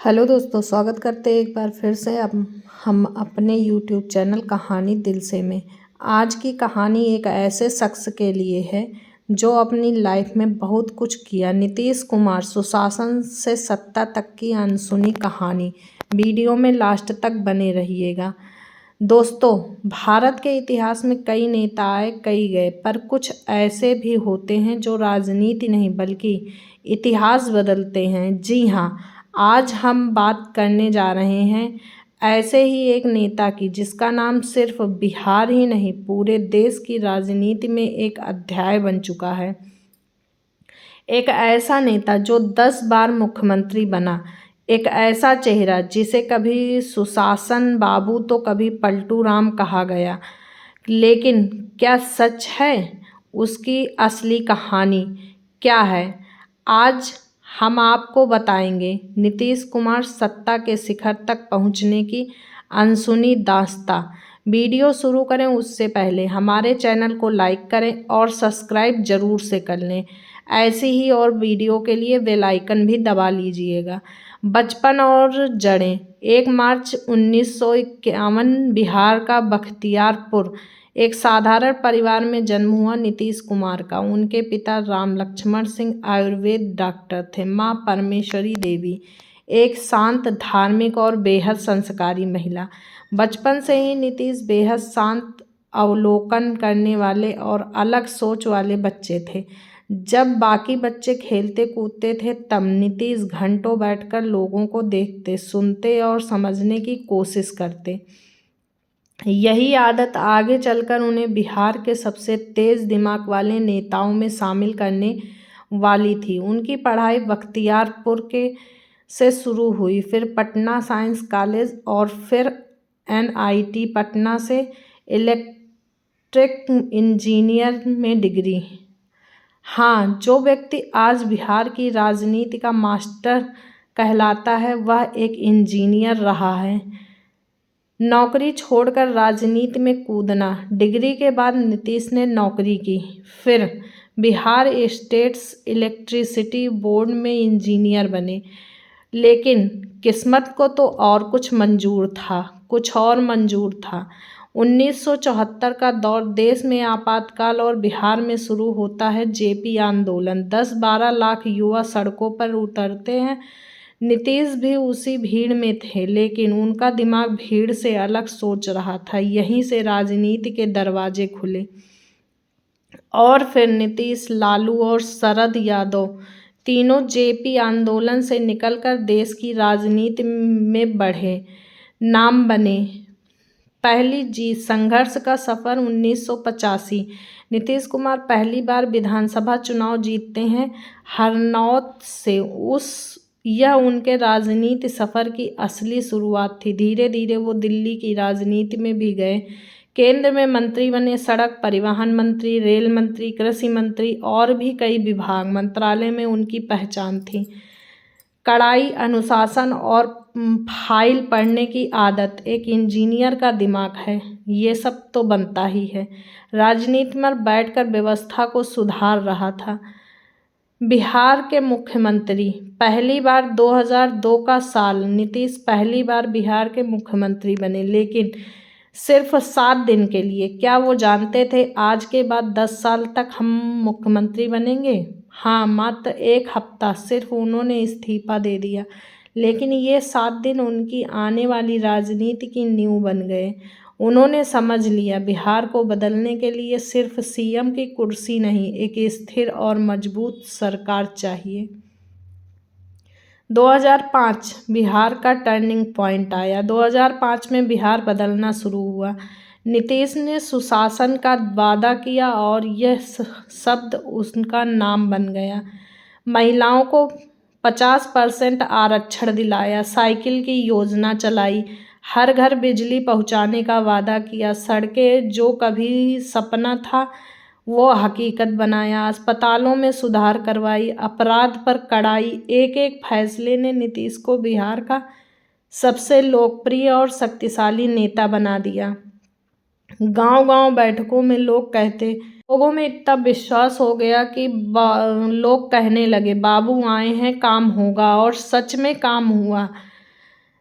Hello दोस्तों, स्वागत करते हैं एक बार फिर से अब हम अपने यूट्यूब चैनल कहानी दिल से में। आज की कहानी एक ऐसे शख्स के लिए है जो अपनी लाइफ में बहुत कुछ किया। नीतीश कुमार, सुशासन से सत्ता तक की अनसुनी कहानी। वीडियो में लास्ट तक बने रहिएगा। दोस्तों, भारत के इतिहास में कई नेता आए कई गए, पर कुछ ऐसे भी होते हैं जो राजनीति नहीं बल्कि इतिहास बदलते हैं। जी हाँ, आज हम बात करने जा रहे हैं ऐसे ही एक नेता की, जिसका नाम सिर्फ बिहार ही नहीं पूरे देश की राजनीति में एक अध्याय बन चुका है। एक ऐसा नेता जो 10 बार मुख्यमंत्री बना, एक ऐसा चेहरा जिसे कभी सुशासन बाबू तो कभी पलटू राम कहा गया। लेकिन क्या सच है? उसकी असली कहानी क्या है? आज हम आपको बताएंगे नीतीश कुमार सत्ता के शिखर तक पहुंचने की अनसुनी दास्तां। वीडियो शुरू करें उससे पहले हमारे चैनल को लाइक करें और सब्सक्राइब जरूर से कर लें। ऐसी ही और वीडियो के लिए बेल आइकन भी दबा लीजिएगा। बचपन और जड़ें। 1 मार्च 1951 बिहार का बख्तियारपुर। एक साधारण परिवार में जन्म हुआ नीतीश कुमार का। उनके पिता राम लक्ष्मण सिंह आयुर्वेद डॉक्टर थे। मां परमेश्वरी देवी एक शांत, धार्मिक और बेहद संस्कारी महिला। बचपन से ही नीतीश बेहद शांत, अवलोकन करने वाले और अलग सोच वाले बच्चे थे। जब बाकी बच्चे खेलते कूदते थे, तब नीतीश घंटों बैठकर लोगों को देखते, सुनते और समझने की कोशिश करते। यही आदत आगे चलकर उन्हें बिहार के सबसे तेज दिमाग वाले नेताओं में शामिल करने वाली थी। उनकी पढ़ाई बख्तियारपुर के से शुरू हुई, फिर पटना साइंस कॉलेज और फिर NIT पटना से इलेक्ट्रिक इंजीनियर में डिग्री। हाँ, जो व्यक्ति आज बिहार की राजनीति का मास्टर कहलाता है, वह एक इंजीनियर रहा है। नौकरी छोड़कर राजनीति में कूदना। डिग्री के बाद नीतीश ने नौकरी की, फिर बिहार स्टेट्स इलेक्ट्रिसिटी बोर्ड में इंजीनियर बने। लेकिन किस्मत को तो और कुछ मंजूर था। 1974 का दौर, देश में आपातकाल और बिहार में शुरू होता है JP आंदोलन। 10-12 लाख युवा सड़कों पर उतरते हैं। नीतीश भी उसी भीड़ में थे, लेकिन उनका दिमाग भीड़ से अलग सोच रहा था। यहीं से राजनीति के दरवाजे खुले और फिर नीतीश, लालू और शरद यादव तीनों JP आंदोलन से निकलकर देश की राजनीति में बढ़े, नाम बने। पहली जीत, संघर्ष का सफर। 1985 नीतीश कुमार पहली बार विधानसभा चुनाव जीतते हैं हरनौत से। यह उनके राजनीति सफर की असली शुरुआत थी। धीरे धीरे वो दिल्ली की राजनीति में भी गए, केंद्र में मंत्री बने, सड़क परिवहन मंत्री, रेल मंत्री, कृषि मंत्री और भी कई विभाग मंत्रालय में उनकी पहचान थी। कड़ाई, अनुशासन और फाइल पढ़ने की आदत एक इंजीनियर का दिमाग है, ये सब तो बनता ही है। राजनीति में बैठकर व्यवस्था को सुधार रहा था। बिहार के मुख्यमंत्री पहली बार 2002 का साल, नीतीश पहली बार बिहार के मुख्यमंत्री बने, लेकिन सिर्फ 7 दिन के लिए। क्या वो जानते थे आज के बाद 10 साल तक हम मुख्यमंत्री बनेंगे? हाँ, मात्र 1 हफ्ता सिर्फ उन्होंने इस्तीफा दे दिया, लेकिन ये 7 दिन उनकी आने वाली राजनीति की नींव बन गए। उन्होंने समझ लिया, बिहार को बदलने के लिए सिर्फ CM की कुर्सी नहीं, एक स्थिर और मजबूत सरकार चाहिए। 2005 बिहार का टर्निंग पॉइंट आया। 2005 में बिहार बदलना शुरू हुआ। नीतीश ने सुशासन का वादा किया और यह शब्द उनका नाम बन गया। महिलाओं को 50% आरक्षण दिलाया, साइकिल की योजना चलाई, हर घर बिजली पहुंचाने का वादा किया, सड़कें जो कभी सपना था वो हकीकत बनाया, अस्पतालों में सुधार करवाई, अपराध पर कड़ाई। एक एक फैसले ने नीतीश को बिहार का सबसे लोकप्रिय और शक्तिशाली नेता बना दिया। गांव-गांव बैठकों में लोगों में इतना विश्वास हो गया कि लोग कहने लगे, बाबू आए हैं, काम होगा। और सच में काम हुआ।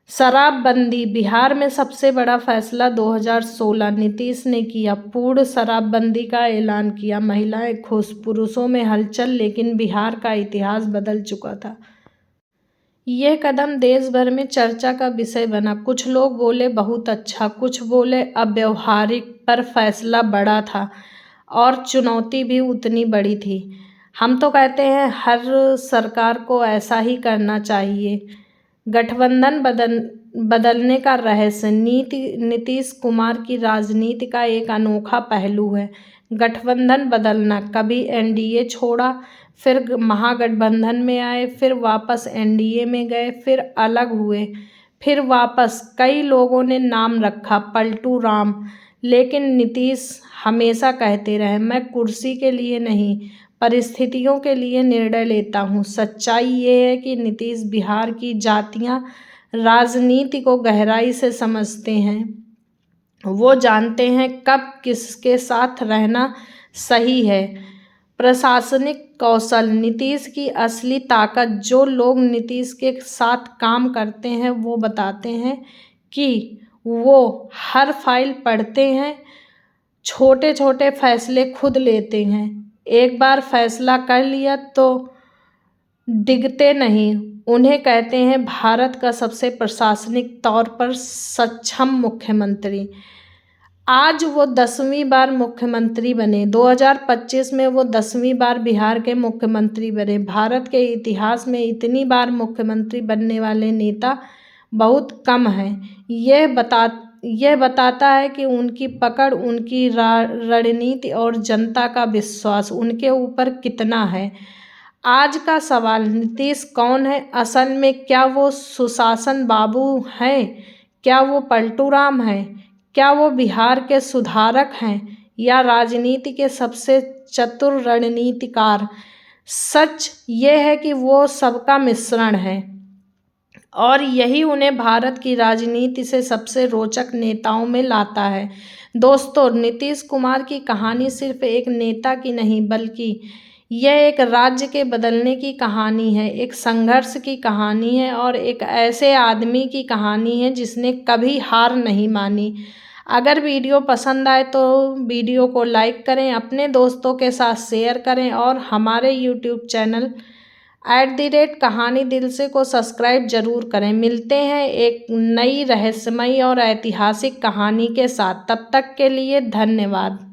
शराबबंदी, बिहार में सबसे बड़ा फैसला 2016, नीतीश ने किया, पूर्ण शराबबंदी का ऐलान किया, महिलाएं खुश, पुरुषों में हलचल, लेकिन बिहार का इतिहास बदल चुका था। यह कदम देश भर में चर्चा का विषय बना। कुछ लोग बोले बहुत अच्छा, कुछ बोले अव्यावहारिक, पर फैसला बड़ा था और चुनौती भी उतनी बड़ी थी। हम तो कहते हैं हर सरकार को ऐसा ही करना चाहिए। गठबंधन बदलने का रहस्य, नीतीश कुमार की राजनीति का एक अनोखा पहलू है गठबंधन बदलना। कभी एनडीए छोड़ा, फिर महागठबंधन में आए, फिर वापस एनडीए में गए, फिर अलग हुए, फिर वापस। कई लोगों ने नाम रखा पलटू राम, लेकिन नीतीश हमेशा कहते रहे, मैं कुर्सी के लिए नहीं, परिस्थितियों के लिए निर्णय लेता हूँ। सच्चाई ये है कि नीतीश बिहार की जातीय राजनीति को गहराई से समझते हैं। वो जानते हैं कब किसके साथ रहना सही है। प्रशासनिक कौशल, नीतीश की असली ताकत, जो लोग नीतीश के साथ काम करते हैं वो बताते हैं कि वो हर फाइल पढ़ते हैं, छोटे छोटे फैसले खुद लेते हैं। एक बार फैसला कर लिया तो डिगते नहीं। उन्हें कहते हैं भारत का सबसे प्रशासनिक तौर पर सक्षम मुख्यमंत्री। आज वो 10वीं बार मुख्यमंत्री बने। 2025 में वो 10वीं बार बिहार के मुख्यमंत्री बने। भारत के इतिहास में इतनी बार मुख्यमंत्री बनने वाले नेता बहुत कम हैं। यह बताता है कि उनकी पकड़, उनकी रणनीति और जनता का विश्वास उनके ऊपर कितना है। आज का सवाल, नीतीश कौन है असल में? क्या वो सुशासन बाबू हैं? क्या वो पलटू राम हैं? क्या वो बिहार के सुधारक हैं या राजनीति के सबसे चतुर रणनीतिकार? सच ये है कि वो सबका मिश्रण है और यही उन्हें भारत की राजनीति से सबसे रोचक नेताओं में लाता है। दोस्तों, नीतीश कुमार की कहानी सिर्फ एक नेता की नहीं, बल्कि यह एक राज्य के बदलने की कहानी है, एक संघर्ष की कहानी है और एक ऐसे आदमी की कहानी है जिसने कभी हार नहीं मानी। अगर वीडियो पसंद आए तो वीडियो को लाइक करें, अपने दोस्तों के साथ शेयर करें और हमारे यूट्यूब चैनल @कहानी दिल से को सब्सक्राइब जरूर करें। मिलते हैं एक नई रहस्यमयी और ऐतिहासिक कहानी के साथ। तब तक के लिए धन्यवाद।